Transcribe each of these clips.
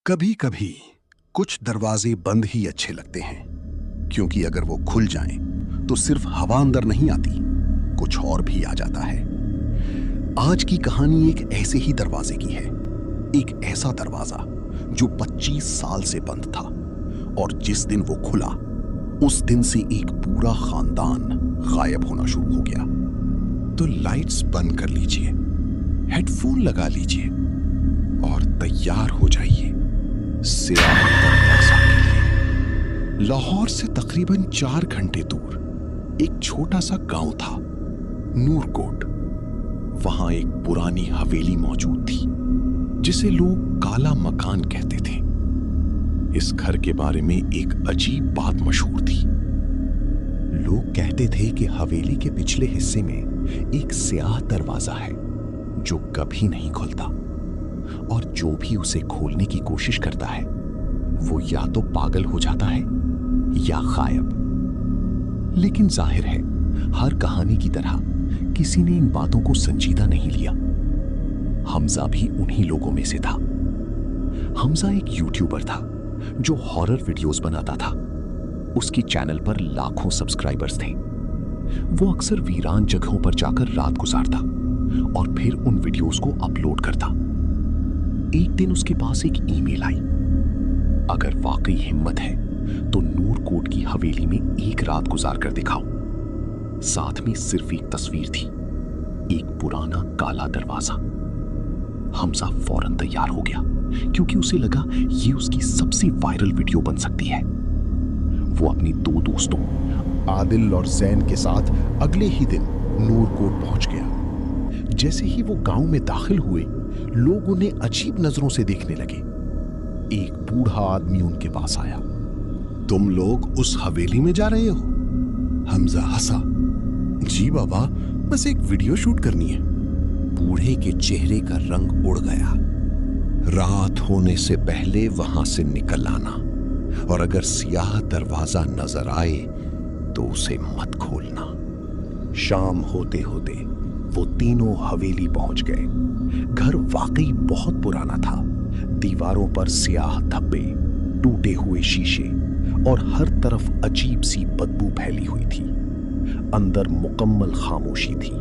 कभी कभी कुछ दरवाजे बंद ही अच्छे लगते हैं, क्योंकि अगर वो खुल जाएं तो सिर्फ हवा अंदर नहीं आती, कुछ और भी आ जाता है। आज की कहानी एक ऐसे ही दरवाजे की है। एक ऐसा दरवाजा जो 25 साल से बंद था और जिस दिन वो खुला उस दिन से एक पूरा खानदान गायब होना शुरू हो गया। तो लाइट्स बंद कर लीजिए, हेडफोन लगा लीजिए और तैयार हो जाइए सियाह दरवाजा के लिए। लाहौर से तकरीबन 4 घंटे दूर एक छोटा सा गांव था, नूरकोट। वहां एक पुरानी हवेली मौजूद थी जिसे लोग काला मकान कहते थे। इस घर के बारे में एक अजीब बात मशहूर थी। लोग कहते थे कि हवेली के पिछले हिस्से में एक स्याह दरवाजा है जो कभी नहीं खुलता और जो भी उसे खोलने की कोशिश करता है वो या तो पागल हो जाता है या गायब। लेकिन जाहिर है हर कहानी की तरह किसी ने इन बातों को संजीदा नहीं लिया। हमजा भी उन्हीं लोगों में से था। हमजा एक यूट्यूबर था जो हॉरर वीडियोस बनाता था। उसकी चैनल पर लाखों सब्सक्राइबर्स थे। वो अक्सर वीरान जगहों पर जाकर रात गुजारता और फिर उन वीडियोस को अपलोड करता। एक दिन उसके पास एक ईमेल आई। अगर वाकई हिम्मत है तो नूरकोट की हवेली में एक रात गुजार कर दिखाओ। साथ में सिर्फ एक तस्वीर थी, एक पुराना काला दरवाजा। हमजा फौरन तैयार हो गया क्योंकि उसे लगा ये उसकी सबसे वायरल वीडियो बन सकती है। वो अपनी 2 दोस्तों आदिल और जैन के साथ अगले ही दिन नूरकोट पहुंच गया। जैसे ही वो गांव में दाखिल हुए लोग उन्हें अजीब नजरों से देखने लगे। एक बूढ़ा आदमी उनके पास आया। तुम लोग उस हवेली में जा रहे हो? हमजा हंसा। जी बाबा, बस एक वीडियो शूट करनी है। बूढ़े के चेहरे का रंग उड़ गया। रात होने से पहले वहां से निकल आना और अगर सियाह दरवाजा नजर आए तो उसे मत खोलना। शाम होते होते वो तीनों हवेली पहुंच गए। घर वाकई बहुत पुराना था। दीवारों पर स्याह धब्बे, टूटे हुए शीशे और हर तरफ अजीब सी बदबू फैली हुई थी। अंदर मुकम्मल खामोशी थी,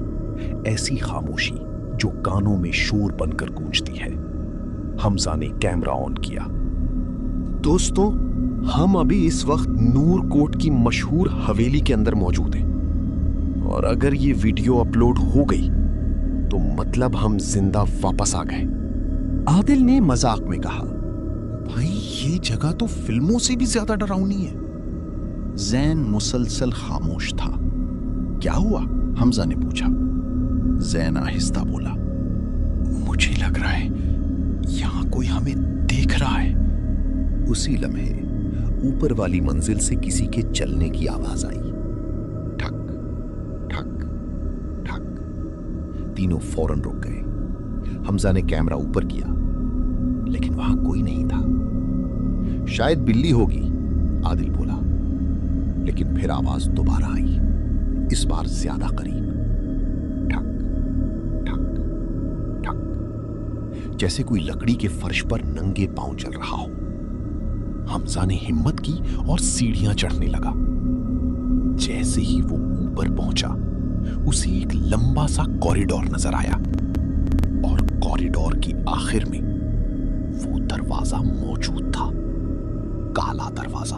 ऐसी खामोशी जो कानों में शोर बनकर गूंजती है। हमजा ने कैमरा ऑन किया। दोस्तों, हम अभी इस वक्त नूरकोट की मशहूर हवेली के अंदर मौजूद हैं और अगर ये वीडियो अपलोड हो गई तो मतलब हम जिंदा वापस आ गए। आदिल ने मजाक में कहा। भाई, ये जगह तो फिल्मों से भी ज्यादा डरावनी है। जैन मुसलसल खामोश था। क्या हुआ? हमजा ने पूछा। जैन आहिस्ता बोला, मुझे लग रहा है यहां कोई हमें देख रहा है। उसी लम्हे ऊपर वाली मंजिल से किसी के चलने की आवाज आई। ठक ठक ठक। तीनों फौरन रुक गए। हमजा ने कैमरा ऊपर किया लेकिन वहां कोई नहीं था। शायद बिल्ली होगी, आदिल बोला। लेकिन फिर आवाज दोबारा आई, इस बार ज्यादा करीब। ठक ठक ठक, जैसे कोई लकड़ी के फर्श पर नंगे पांव चल रहा हो। हमजा ने हिम्मत की और सीढ़ियां चढ़ने लगा। जैसे ही वो ऊपर पहुंचा उसे एक लंबा सा कॉरिडोर नजर आया और कॉरिडोर की आखिर में वो दरवाजा मौजूद था, काला दरवाजा।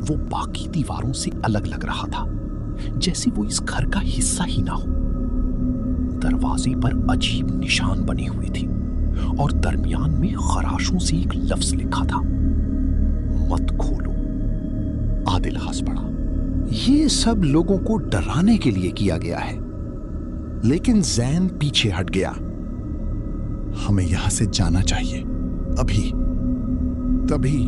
वो बाकी दीवारों से अलग लग रहा था, जैसे वो इस घर का हिस्सा ही ना हो। दरवाजे पर अजीब निशान बने हुए थे और दरमियान में खराशों से एक लफ्ज लिखा था, मत खोलो। आदिल हंस पड़ा। ये सब लोगों को डराने के लिए किया गया है। लेकिन जैन पीछे हट गया। हमें यहां से जाना चाहिए अभी। तभी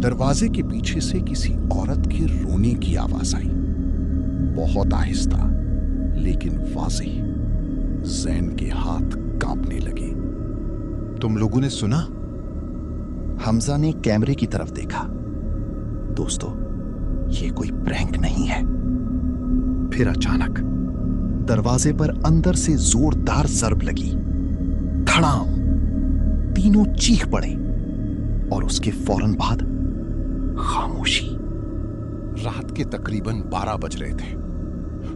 दरवाजे के पीछे से किसी औरत के रोने की आवाज आई, बहुत आहिस्ता लेकिन वाज़ेह। जैन के हाथ कांपने लगे। तुम लोगों ने सुना? हमजा ने कैमरे की तरफ देखा। दोस्तों, ये कोई प्रैंक नहीं है। फिर अचानक दरवाजे पर अंदर से जोरदार जरब लगी। धड़ाम! तीनों चीख पड़े। और उसके फौरन बाद खामोशी। रात के तकरीबन 12 बज रहे थे।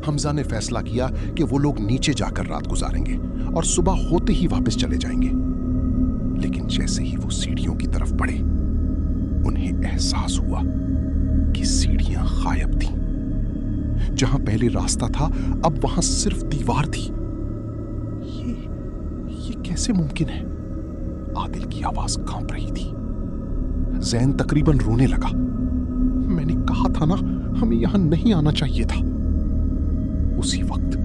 हमजा ने फैसला किया कि वो लोग नीचे जाकर रात गुजारेंगे और सुबह होते ही वापस चले जाएंगे। लेकिन जैसे ही वो सीढ़ियों की तरफ बढ़े, उन्हें एहसास हुआ कि सीढ़ियां गायब थीं। जहां पहले रास्ता था, अब वहां सिर्फ दीवार थी। ये कैसे मुमकिन है? आदिल की आवाज कांप रही थी। जैन तकरीबन रोने लगा। मैंने कहा था ना, हमें यहां नहीं आना चाहिए था। उसी वक्त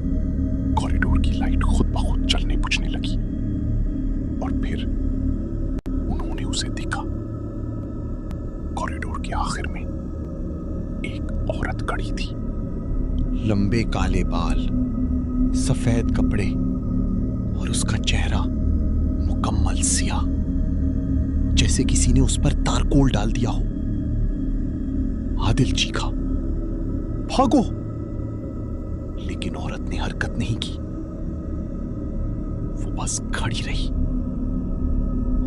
कॉरिडोर की लाइट खुद ब खुद जलने बुझने लगी और फिर उन्होंने उसे देखा। कॉरिडोर के आखिर में एक औरत खड़ी थी। लंबे काले बाल, सफेद कपड़े और उसका चेहरा मुकम्मल सियाह, जैसे किसी ने उस पर तारकोल डाल दिया हो। आदिल चीखा, भागो! लेकिन औरत ने हरकत नहीं की। वो बस खड़ी रही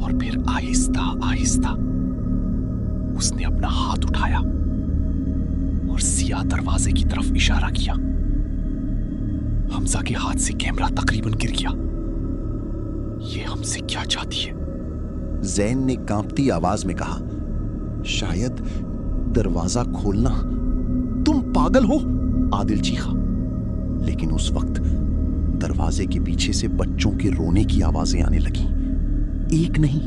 और फिर आहिस्ता आहिस्ता उसने अपना हाथ उठाया और सियाह दरवाजे की तरफ इशारा किया। हमजा के हाथ से कैमरा तकरीबन गिर गया। ये हमसे क्या चाहती है? जैन ने कांपती आवाज में कहा, शायद दरवाजा खोलना। तुम पागल हो? आदिल चीखा। लेकिन उस वक्त दरवाजे के पीछे से बच्चों के रोने की आवाजें आने लगीं। एक नहीं,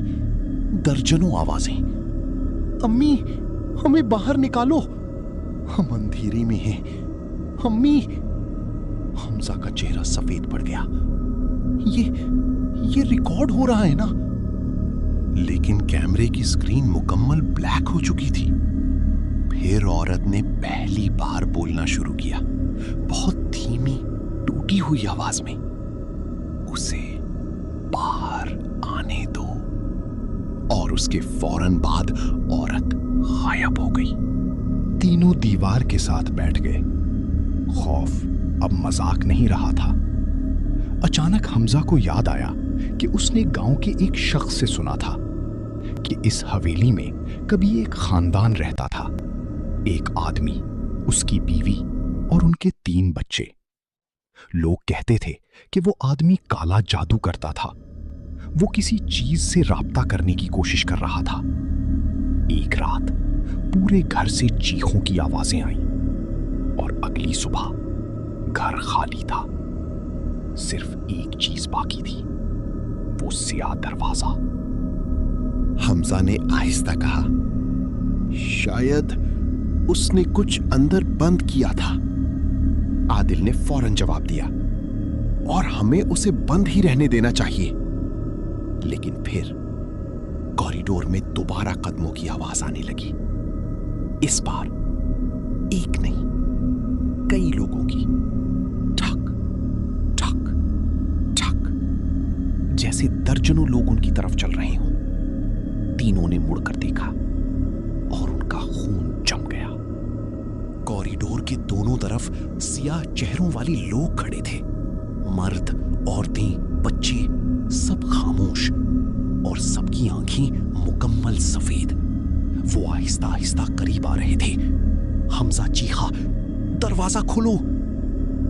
दर्जनों आवाजें। अम्मी, हमें बाहर निकालो, हम अंधेरे में हैं। अम्मी! हमजा का चेहरा सफेद पड़ गया। ये रिकॉर्ड हो रहा है ना? लेकिन कैमरे की स्क्रीन मुकम्मल ब्लैक हो चुकी थी। फिर औरत ने पहली बार बोलना शुरू किया, बहुत धीमी टूटी हुई आवाज में। उसे बाहर आने दो। और उसके फौरन बाद औरत गायब हो गई। तीनों दीवार के साथ बैठ गए। खौफ अब मजाक नहीं रहा था। अचानक हमजा को याद आया कि उसने गांव के एक शख्स से सुना था कि इस हवेली में कभी एक खानदान रहता था। एक आदमी, उसकी बीवी और उनके 3 बच्चे। लोग कहते थे कि वो आदमी काला जादू करता था। वो किसी चीज से राब्ता करने की कोशिश कर रहा था। एक रात पूरे घर से चीखों की आवाजें आईं और अगली सुबह घर खाली था। सिर्फ एक चीज बाकी थी, वो सियाह दरवाजा। हमजा ने आहिस्ता कहा, शायद उसने कुछ अंदर बंद किया था। आदिल ने फौरन जवाब दिया, और हमें उसे बंद ही रहने देना चाहिए। लेकिन फिर कॉरिडोर में दोबारा कदमों की आवाज आने लगी। इस बार एक नहीं, कई लोगों की। ठक ठक ठक, जैसे दर्जनों लोग उनकी तरफ चल रहे हों। तीनों ने मुड़कर देखा और उनका खून जम गया। कॉरिडोर के दोनों तरफ सियाह चेहरों वाले लोग खड़े थे। मर्द, औरतें, बच्चे, सब खामोश और सबकी आंखें मुकम्मल सफेद। वो आहिस्ता आहिस्ता करीब आ रहे थे। हमजा चीखा, दरवाजा खोलो।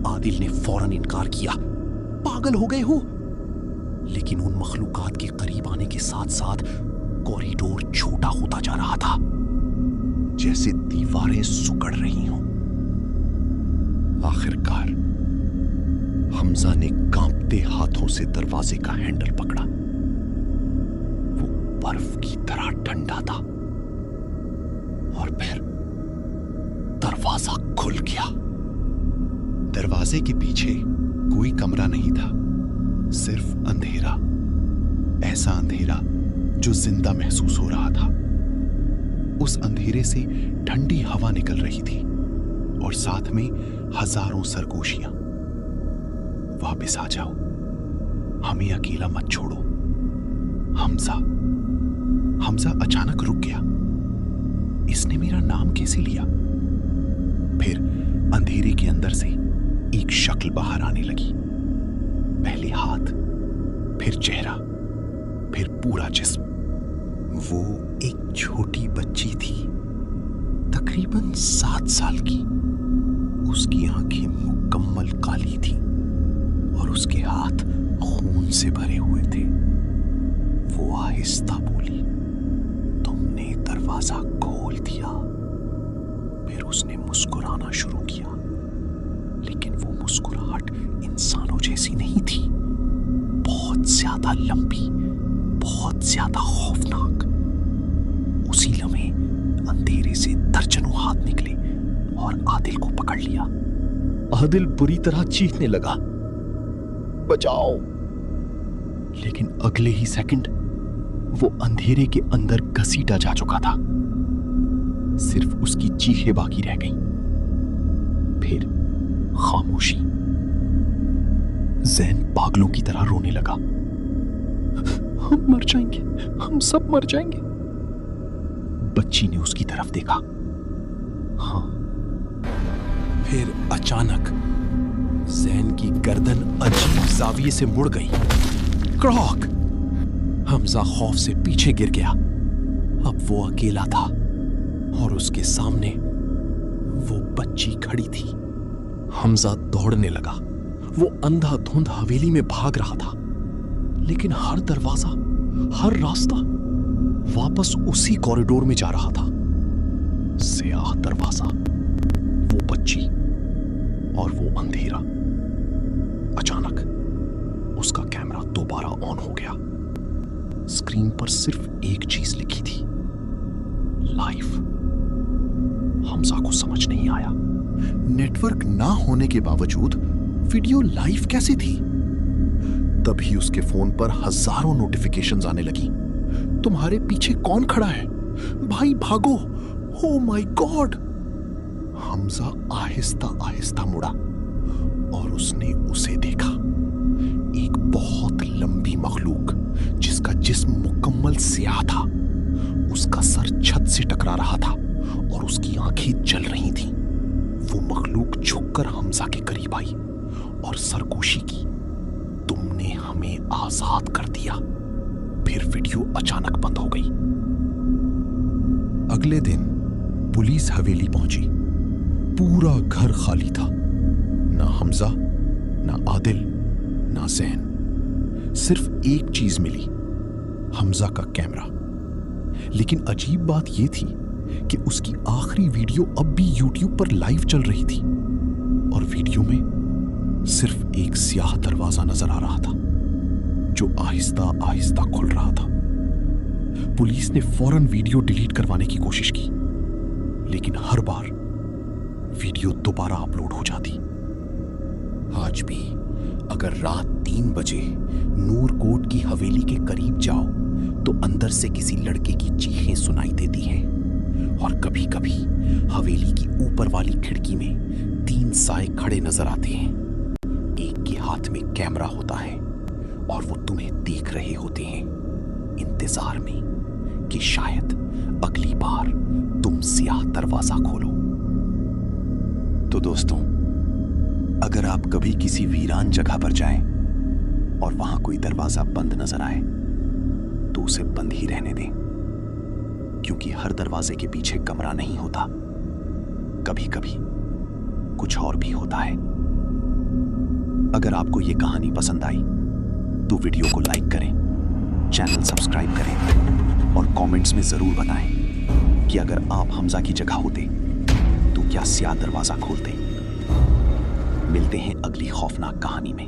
आदिल ने फौरन इनकार किया, पागल हो गए हो? लेकिन उन मखलूकात के करीब आने के साथ साथ कॉरिडोर छोटा होता जा रहा था, जैसे दीवारें सुकड़ रही हों। आखिरकार हमजा ने कांपते हाथों से दरवाजे का हैंडल पकड़ा। वो बर्फ की तरह ठंडा था और फिर दरवाजा खुल गया। दरवाजे के पीछे कोई कमरा नहीं था, सिर्फ अंधेरा। ऐसा अंधेरा जो जिंदा महसूस हो रहा था। उस अंधेरे से ठंडी हवा निकल रही थी और साथ में हजारों सरगोशियां। वापस आ जाओ, हमें अकेला मत छोड़ो। हमजा अचानक रुक गया। इसने मेरा नाम कैसे लिया? फिर अंधेरे के अंदर से एक शक्ल बाहर आने लगी। पहले हाथ, फिर चेहरा, फिर पूरा जिस्म। वो एक छोटी बच्ची थी, तकरीबन 7 साल की। उसकी आंखें मुकम्मल काली थी और उसके हाथ खून से भरे हुए थे। वो आहिस्ता बोली, तुमने दरवाजा खोल दिया। फिर उसने मुस्कुराना शुरू किया, लेकिन वो मुस्कुराहट इंसानों जैसी नहीं थी, बहुत ज्यादा लंबी, बहुत ज्यादा खौफनाक। उसी लम्हे अंधेरे से दर्जनों हाथ निकले और आदिल को पकड़ लिया। आदिल बुरी तरह चीखने लगा, बचाओ। लेकिन अगले ही सेकंड वो अंधेरे के अंदर घसीटा जा चुका था। सिर्फ उसकी चीखें बाकी रह गईं। फिर खामोशी। जैन पागलों की तरह रोने लगा, हम मर जाएंगे, हम सब मर जाएंगे। बच्ची ने उसकी तरफ देखा। हाँ। फिर अचानक जैन की गर्दन अजीब जाविये से मुड़ गई। क्रॉक! हमजा खौफ से पीछे गिर गया। अब वो अकेला था और उसके सामने वो बच्ची खड़ी थी। हमजा दौड़ने लगा। वो अंधाधुंध हवेली में भाग रहा था, लेकिन हर दरवाजा, हर रास्ता वापस उसी कॉरिडोर में जा रहा था। स्याह दरवाजा, वो बच्ची और वो अंधेरा। अचानक उसका कैमरा दोबारा ऑन हो गया। स्क्रीन पर सिर्फ एक चीज लिखी थी, लाइव। हमजा को समझ नहीं आया, नेटवर्क ना होने के बावजूद वीडियो लाइव कैसे थी? तभी उसके फोन पर हजारों नोटिफिकेशंस आने लगी। तुम्हारे पीछे कौन खड़ा है? भाई भागो! Oh my God! Hamza Aahista Aahista मुड़ा और उसने उसे देखा। एक बहुत लंबी मखलूक जिसका जिस्म मुकम्मल स्याह था। उसका सर छत से टकरा रहा था और उसकी आंखें जल रही थीं। वो मखलूक झुककर हमजा के करीब आई और सरगोशी की, तुमने हमें आजाद कर दिया। फिर वीडियो अचानक बंद हो गई। अगले दिन पुलिस हवेली पहुंची। पूरा घर खाली था। ना हमजा, ना आदिल, ना जैन। सिर्फ एक चीज मिली, हमजा का कैमरा। लेकिन अजीब बात यह थी कि उसकी आखिरी वीडियो अब भी यूट्यूब पर लाइव चल रही थी और वीडियो में सिर्फ एक स्याह दरवाजा नजर आ रहा था जो आहिस्ता आहिस्ता खुल रहा था। पुलिस ने फौरन वीडियो डिलीट करवाने की कोशिश की, लेकिन हर बार वीडियो दोबारा अपलोड हो जाती। आज भी अगर रात 3 बजे नूरकोट की हवेली के करीब जाओ तो अंदर से किसी लड़के की चीखें सुनाई देती हैं और कभी कभी हवेली की ऊपर वाली खिड़की में 3 साए खड़े नजर आते हैं। एक के हाथ में कैमरा होता है और वो तुम्हें देख रहे होते हैं, इंतजार में कि शायद अगली बार तुम स्याह दरवाजा खोलो। तो दोस्तों, अगर आप कभी किसी वीरान जगह पर जाएं और वहां कोई दरवाजा बंद नजर आए तो उसे बंद ही रहने दें, क्योंकि हर दरवाजे के पीछे कमरा नहीं होता। कभी कभी कुछ और भी होता है। अगर आपको यह कहानी पसंद आई तो वीडियो को लाइक करें, चैनल सब्सक्राइब करें और कमेंट्स में जरूर बताएं कि अगर आप हमजा की जगह होते तो क्या स्याह दरवाजा खोलते। मिलते हैं अगली खौफनाक कहानी में।